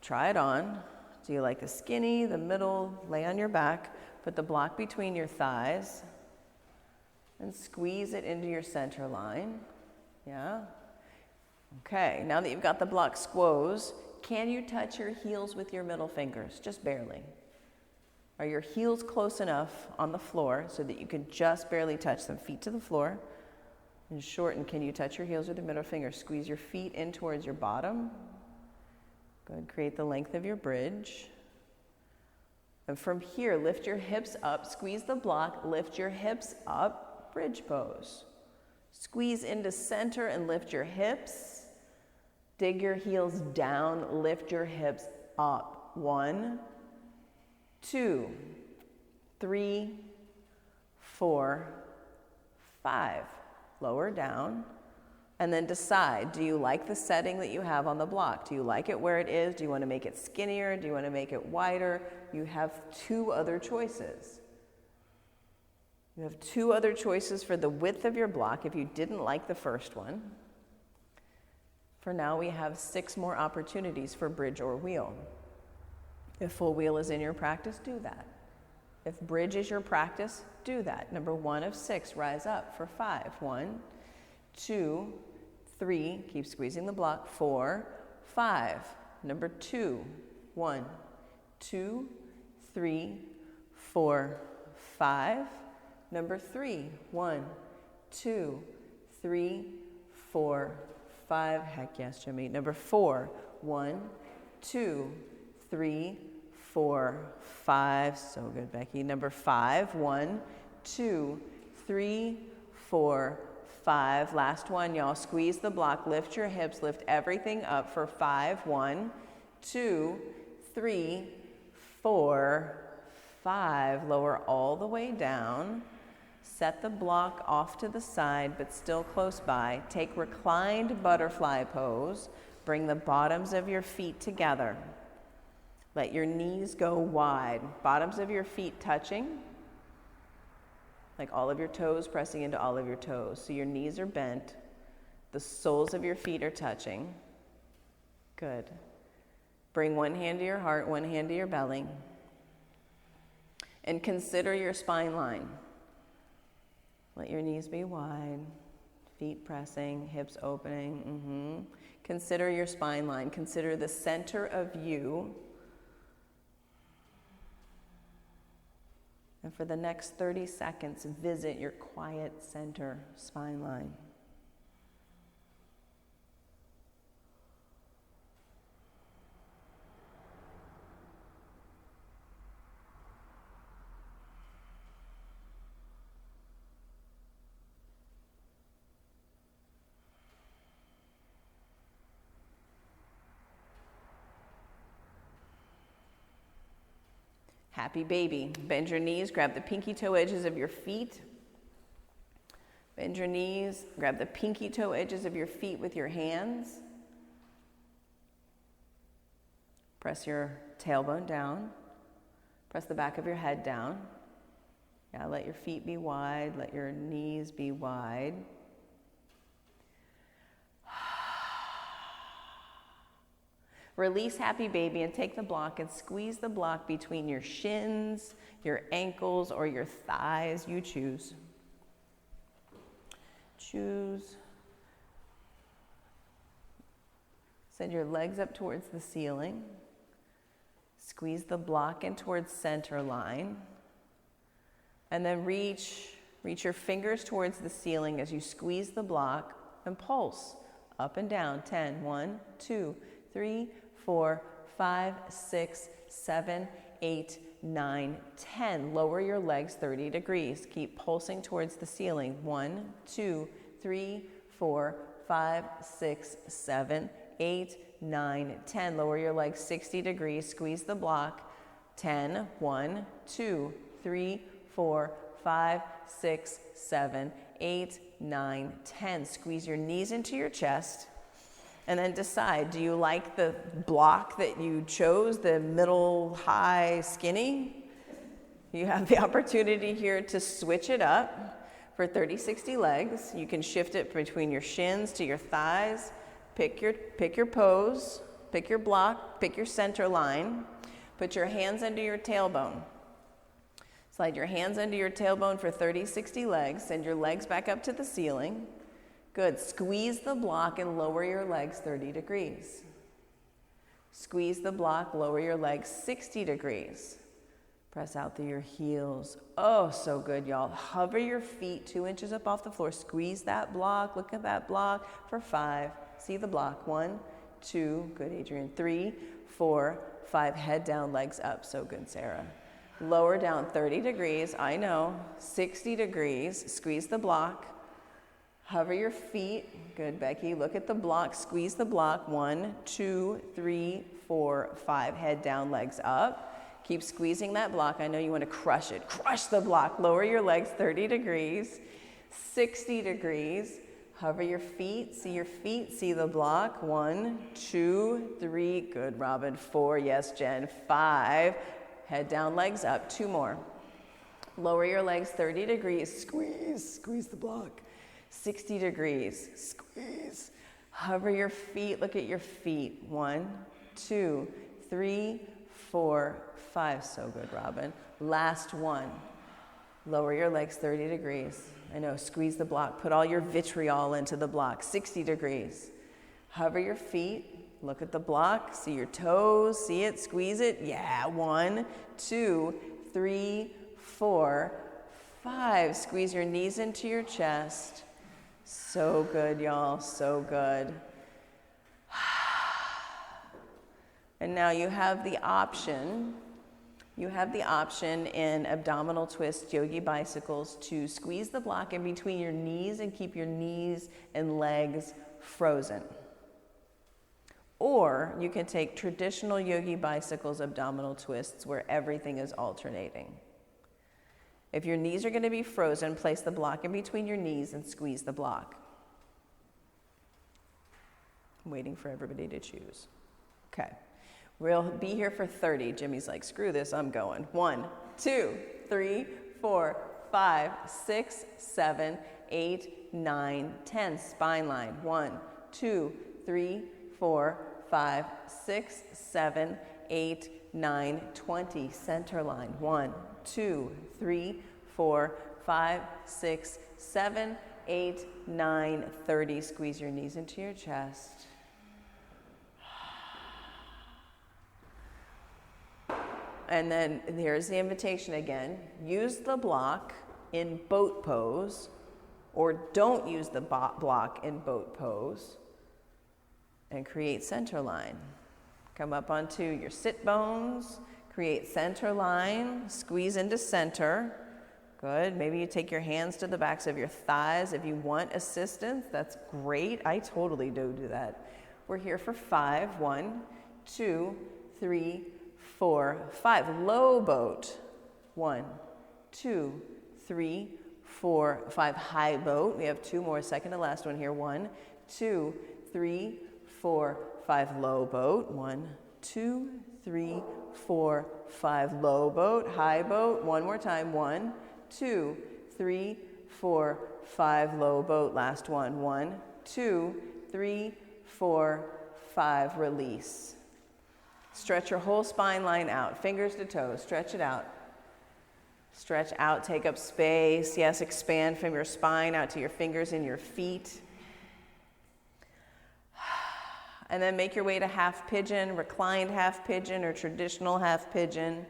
Try it on. Do you like the skinny, the middle? Lay on your back, put the block between your thighs, and squeeze it into your center line. Yeah? Okay, now that you've got the block squoze, can you touch your heels with your middle fingers? Just barely. Are your heels close enough on the floor so that you can just barely touch them? Feet to the floor. And shorten, can you touch your heels with your middle finger? Squeeze your feet in towards your bottom. Good, create the length of your bridge. And from here, lift your hips up, squeeze the block, lift your hips up, bridge pose. Squeeze into center and lift your hips. Dig your heels down, lift your hips up. 1, 2, 3, 4, 5. Lower down. And then decide, do you like the setting that you have on the block? Do you like it where it is? Do you want to make it skinnier? Do you want to make it wider? You have 2 other choices. You have 2 other choices for the width of your block if you didn't like the first one. For now, we have 6 more opportunities for bridge or wheel. If full wheel is in your practice, do that. If bridge is your practice, do that. Number 1 of 6, rise up for 5. 1, 2, 3, keep squeezing the block. 4, 5. Number 2, 1, 2, 3, 4, 5. Number 3, 1, 2, 3, 4, 5. Heck yes, Jimmy. Number 4, 1, 2, 3, 4, 5. So good, Becky. Number 5, 1, 2, 3, 4, 5. Last one, y'all. Squeeze the block, lift your hips, lift everything up for 5. 1, 2, 3, 4, 5. Lower all the way down. Set the block off to the side, but still close by. Take reclined butterfly pose. Bring the bottoms of your feet together. Let your knees go wide. Bottoms of your feet touching. Like all of your toes pressing into all of your toes. So your knees are bent. The soles of your feet are touching. Good. Bring one hand to your heart, one hand to your belly. And consider your spine line. Let your knees be wide, feet pressing, hips opening. Consider your spine line. Consider the center of you. And for the next 30 seconds, visit your quiet center spine line. Happy baby. Bend your knees, grab the pinky toe edges of your feet. Bend your knees, grab the pinky toe edges of your feet with your hands. Press your tailbone down. Press the back of your head down. Yeah, let your feet be wide, let your knees be wide. Release happy baby and take the block and squeeze the block between your shins, your ankles, or your thighs. You choose. Choose. Send your legs up towards the ceiling. Squeeze the block in towards center line. And then reach Reach your fingers towards the ceiling as you squeeze the block and pulse up and down. 10, 1, 2, 3, 4, 5, 6, 7, 8, 9, 10. Lower your legs 30 degrees. Keep pulsing towards the ceiling. 1, 2, 3, 4, 5, 6, 7, 8, 9, 10. Lower your legs 60 degrees. Squeeze the block. 10, 1, 2, 3, 4, 5, 6, 7, 8, 9, 10. Squeeze your knees into your chest. And then decide, do you like the block that you chose, the middle, high, skinny? You have the opportunity here to switch it up for 30, 60 legs. You can shift it between your shins to your thighs. Pick your pose, pick your block, pick your center line. Put your hands under your tailbone. Slide your hands under your tailbone for 30, 60 legs. Send your legs back up to the ceiling. Good. Squeeze the block and lower your legs 30 degrees. Squeeze the block, lower your legs 60 degrees. Press out through your heels. Oh, so good, y'all. Hover your feet 2 inches up off the floor. Squeeze that block. Look at that block for 5. See the block. 1, 2. Good, Adrian. 3, 4, 5. Head down, legs up. So good, Sarah. Lower down 30 degrees. I know. 60 degrees. Squeeze the block. Hover your feet. Good, Becky. Look at the block. Squeeze the block. 1, 2, 3, 4, 5. Head down, legs up. Keep squeezing that block. I know you want to crush it. Crush the block. Lower your legs 30 degrees. 60 degrees. Hover your feet. See your feet. See the block. 1, 2, 3. Good, Robin. 4. Yes, Jen. 5. Head down, legs up. 2 more. Lower your legs 30 degrees. Squeeze. Squeeze the block. 60 degrees. Squeeze. Hover your feet. Look at your feet. 1, 2, 3, 4, 5. So good, Robin. Last one. Lower your legs 30 degrees. I know. Squeeze the block. Put all your vitriol into the block. 60 degrees. Hover your feet. Look at the block. See your toes. See it. Squeeze it. Yeah. 1, 2, 3, 4, 5. Squeeze your knees into your chest. So good, y'all. So good. And now you have the option. You have the option in abdominal twist yogi bicycles to squeeze the block in between your knees and keep your knees and legs frozen. Or you can take traditional yogi bicycles abdominal twists where everything is alternating. If your knees are going to be frozen, place the block in between your knees and squeeze the block. I'm waiting for everybody to choose. Okay. We'll be here for 30. Jimmy's like, screw this, I'm going. 1, 2, 3, 4, 5, 6, 7, 8, 9, 10. Spine line. 1, 2, 3, 4, 5, 6, 7, 8, 9, 20. Center line. 1, 2, 3, 4, 5, 6, 7, 8, 9, 30. Squeeze your knees into your chest. And then here's the invitation again. Use the block in boat pose, or don't use the block in boat pose, and create center line. Come up onto your sit bones, create center line, squeeze into center. Good. Maybe you take your hands to the backs of your thighs. If you want assistance, that's great. I totally do that. We're here for 5. 1, 2, 3, 4, 5. Low boat. 1, 2, 3, 4, 5. High boat. We have 2 more. Second to last one here. 1, 2, 3, 4, 5. Low boat. 1, 2, 3, 4, 5. Low boat. High boat. One more time. 1, 2, 3, 4, 5. Low boat. Last one. 1, 2, 3, 4, 5. Release. Stretch your whole spine line out, fingers to toes. Stretch it out. Stretch out, take up space. Yes, expand from your spine out to your fingers and your feet. And then make your way to half pigeon, reclined half pigeon, or traditional half pigeon.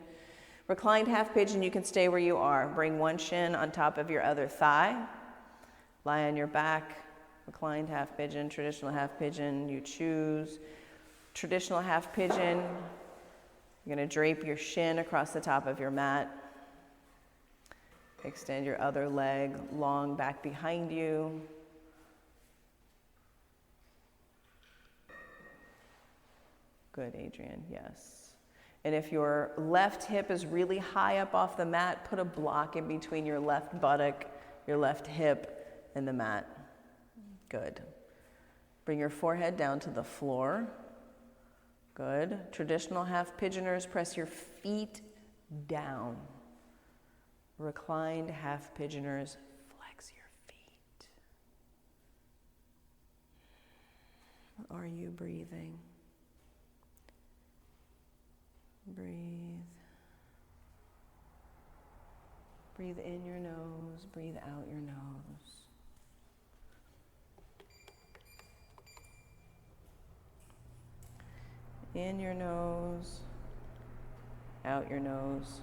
Reclined half pigeon, you can stay where you are. Bring one shin on top of your other thigh. Lie on your back. Reclined half pigeon, traditional half pigeon, you choose. Traditional half pigeon, you're going to drape your shin across the top of your mat. Extend your other leg long back behind you. Good, Adrian, yes. And if your left hip is really high up off the mat, put a block in between your left buttock, your left hip, and the mat. Good. Bring your forehead down to the floor. Good. Traditional half pigeoners, press your feet down. Reclined half pigeoners, flex your feet. Are you breathing? Breathe. Breathe in your nose, breathe out your nose. In your nose, out your nose.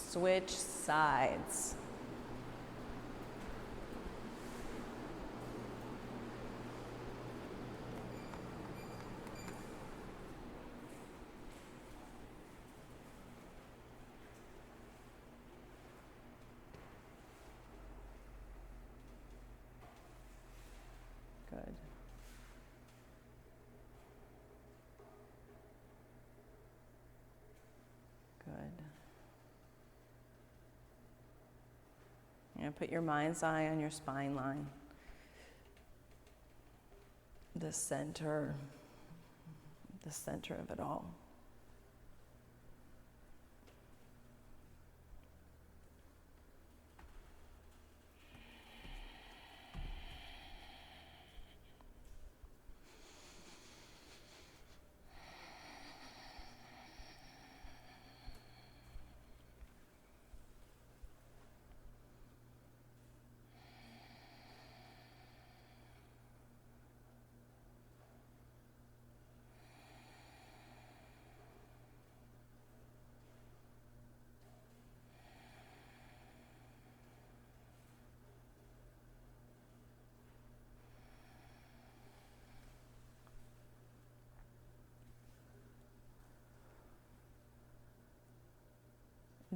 Switch sides. Good. Good. Put your mind's eye on your spine line. The center of it all.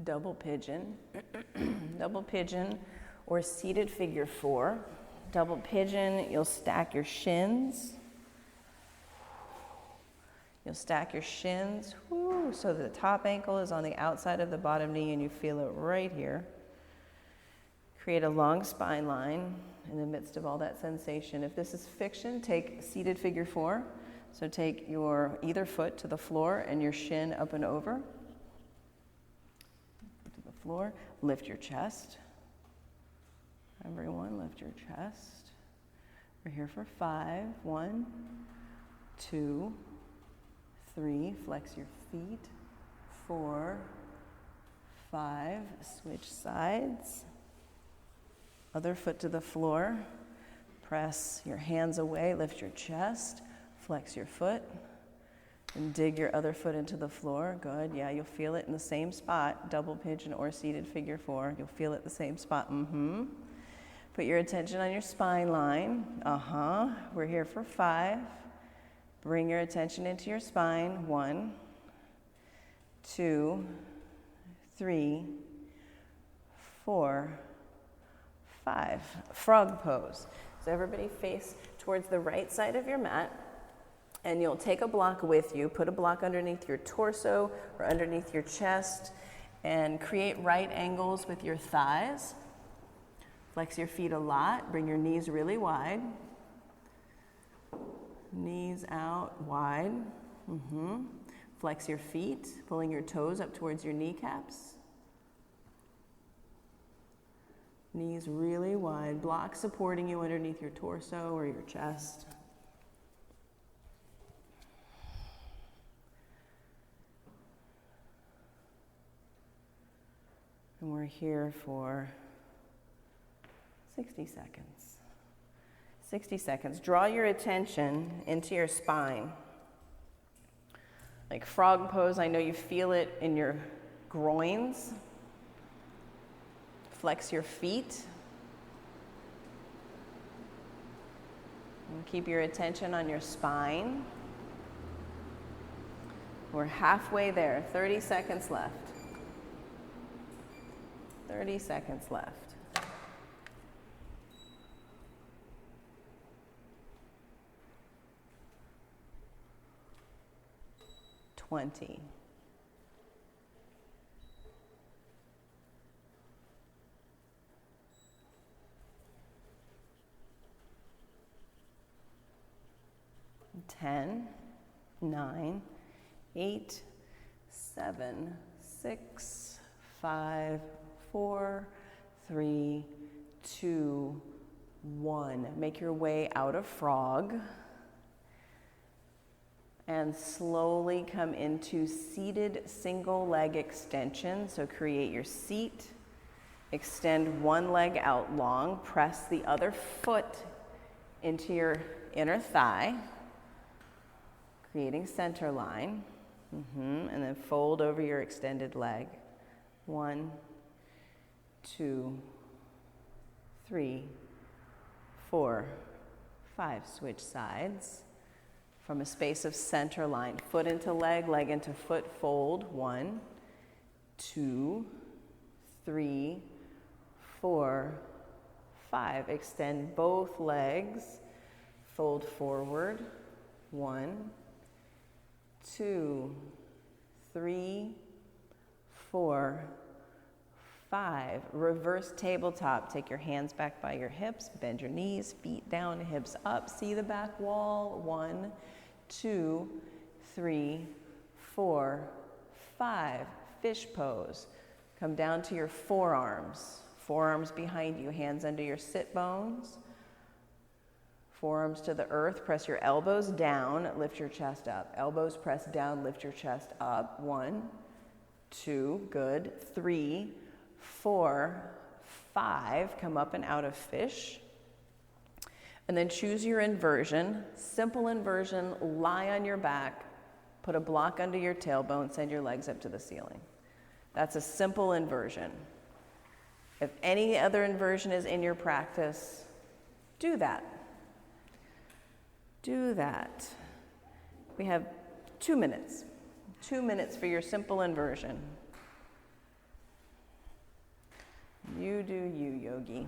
Double pigeon, double pigeon, or seated figure four. Double pigeon, you'll stack your shins. You'll stack your shins, so the top ankle is on the outside of the bottom knee and you feel it right here. Create a long spine line in the midst of all that sensation. If this is fiction, take seated figure four. So take your either foot to the floor and your shin up and over. Floor, lift your chest. Everyone, lift your chest. We're here for 5. 1, 2, 3. Flex your feet. 4, 5. Switch sides. Other foot to the floor. Press your hands away. Lift your chest. Flex your foot. And dig your other foot into the floor. Good. Yeah, you'll feel it in the same spot. Double pigeon or seated figure four. You'll feel it the same spot. Put your attention on your spine line. We're here for 5. Bring your attention into your spine. 1, 2, 3, 4, 5. Frog pose. So everybody face towards the right side of your mat. And you'll take a block with you, put a block underneath your torso or underneath your chest, and create right angles with your thighs. Flex your feet a lot, bring your knees really wide. Knees out wide. Flex your feet, pulling your toes up towards your kneecaps. Knees really wide, block supporting you underneath your torso or your chest. And we're here for 60 seconds. 60 seconds. Draw your attention into your spine. Like frog pose, I know you feel it in your groins. Flex your feet. And keep your attention on your spine. We're halfway there, 30 seconds left. 30 seconds left. 20. 10, 9, 8, 7, 6, 5, 4, 3, 2, 1. Make your way out of frog and slowly come into seated single leg extension. So create your seat, extend one leg out long, press the other foot into your inner thigh, creating center line, and then fold over your extended leg. 1, 2, 3, 4, 5. Switch sides. From a space of center line, foot into leg, leg into foot, fold. 1, 2, 3, 4, 5. Extend both legs, fold forward. 1, 2, 3, 4, 5. Reverse tabletop. Take your hands back by your hips, bend your knees, feet down, hips up. See the back wall. 1, 2, 3, 4, 5. Fish pose. Come down to your forearms. Forearms behind you, hands under your sit bones. Forearms to the earth, press your elbows down, lift your chest up. Elbows press down, lift your chest up. 1, 2, good. 3, 4, 5, come up and out of fish. And then choose your inversion. Simple inversion, lie on your back, put a block under your tailbone, send your legs up to the ceiling. That's a simple inversion. If any other inversion is in your practice, do that. Do that. We have 2 minutes. 2 minutes for your simple inversion. You do you, yogi.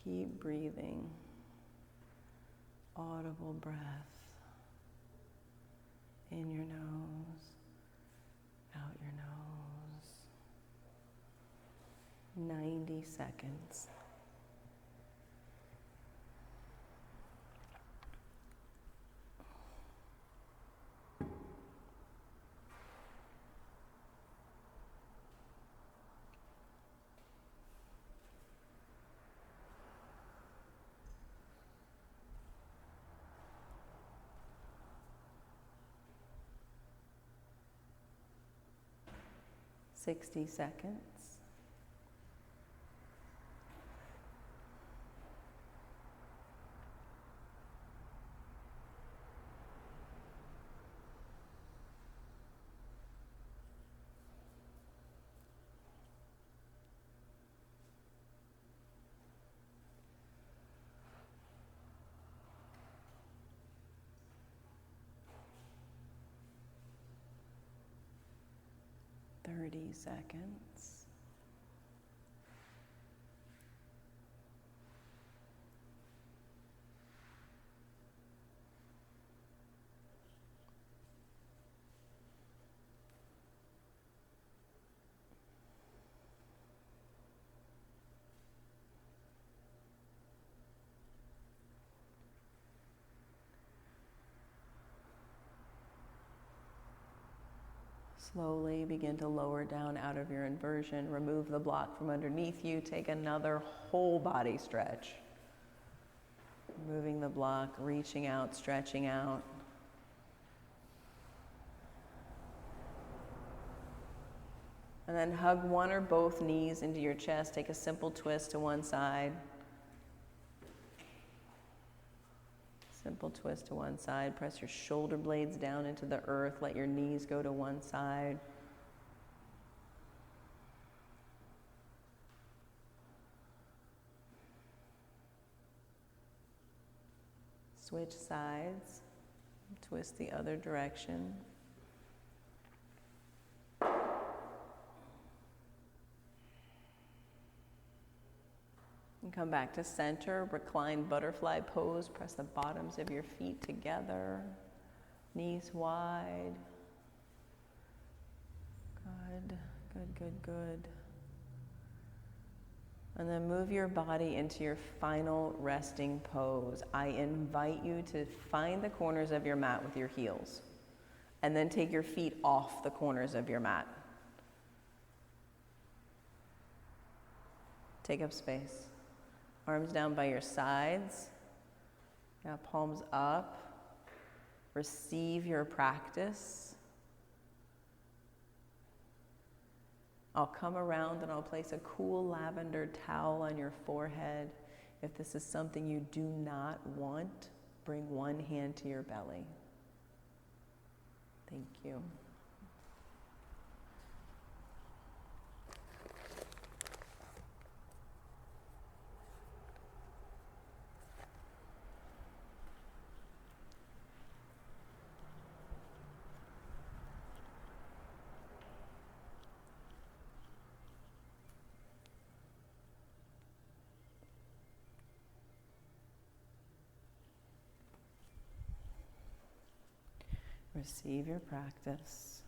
Keep breathing. Audible breath in your nose, out your nose. 90 seconds. Sixty seconds. Thirty seconds. Slowly begin to lower down out of your inversion. Remove the block from underneath you. Take another whole body stretch. Moving the block, reaching out, stretching out. And then hug one or both knees into your chest. Take a simple twist to one side. Simple twist to one side. Press your shoulder blades down into the earth. Let your knees go to one side. Switch sides. Twist the other direction. And come back to center, recline butterfly pose. Press the bottoms of your feet together, knees wide. Good, good, good, good. And then move your body into your final resting pose. I invite you to find the corners of your mat with your heels, and then take your feet off the corners of your mat. Take up space. Arms down by your sides. Now palms up. Receive your practice. I'll come around and I'll place a cool lavender towel on your forehead. If this is something you do not want, bring one hand to your belly. Thank you. Receive your practice.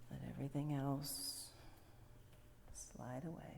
Let everything else slide away.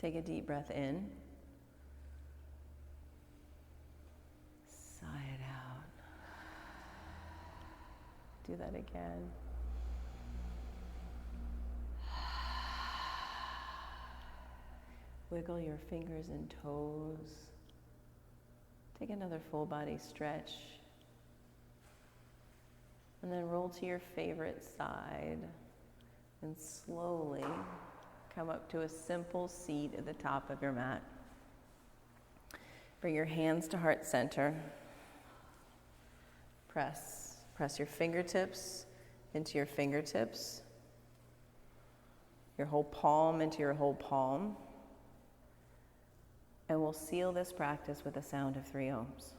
Take a deep breath in. Sigh it out. Do that again. Wiggle your fingers and toes. Take another full body stretch. And then roll to your favorite side. And slowly come up to a simple seat at the top of your mat. Bring your hands to heart center. Press your fingertips into your fingertips. Your whole palm into your whole palm. And we'll seal this practice with the sound of 3 ohms.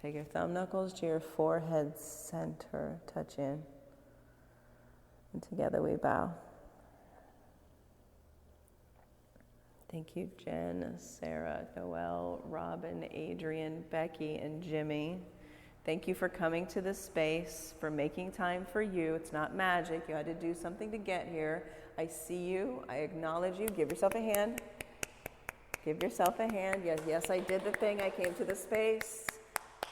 Take your thumb knuckles to your forehead center, touch in. And together we bow. Thank you, Jen, Sarah, Noelle, Robin, Adrian, Becky, and Jimmy. Thank you for coming to this space, for making time for you. It's not magic. You had to do something to get here. I see you. I acknowledge you. Give yourself a hand. Give yourself a hand. Yes, I did the thing. I came to the space.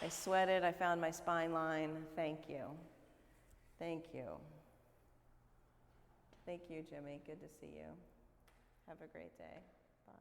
I sweated. I found my spine line. Thank you. Thank you. Thank you, Jimmy. Good to see you. Have a great day. Bye.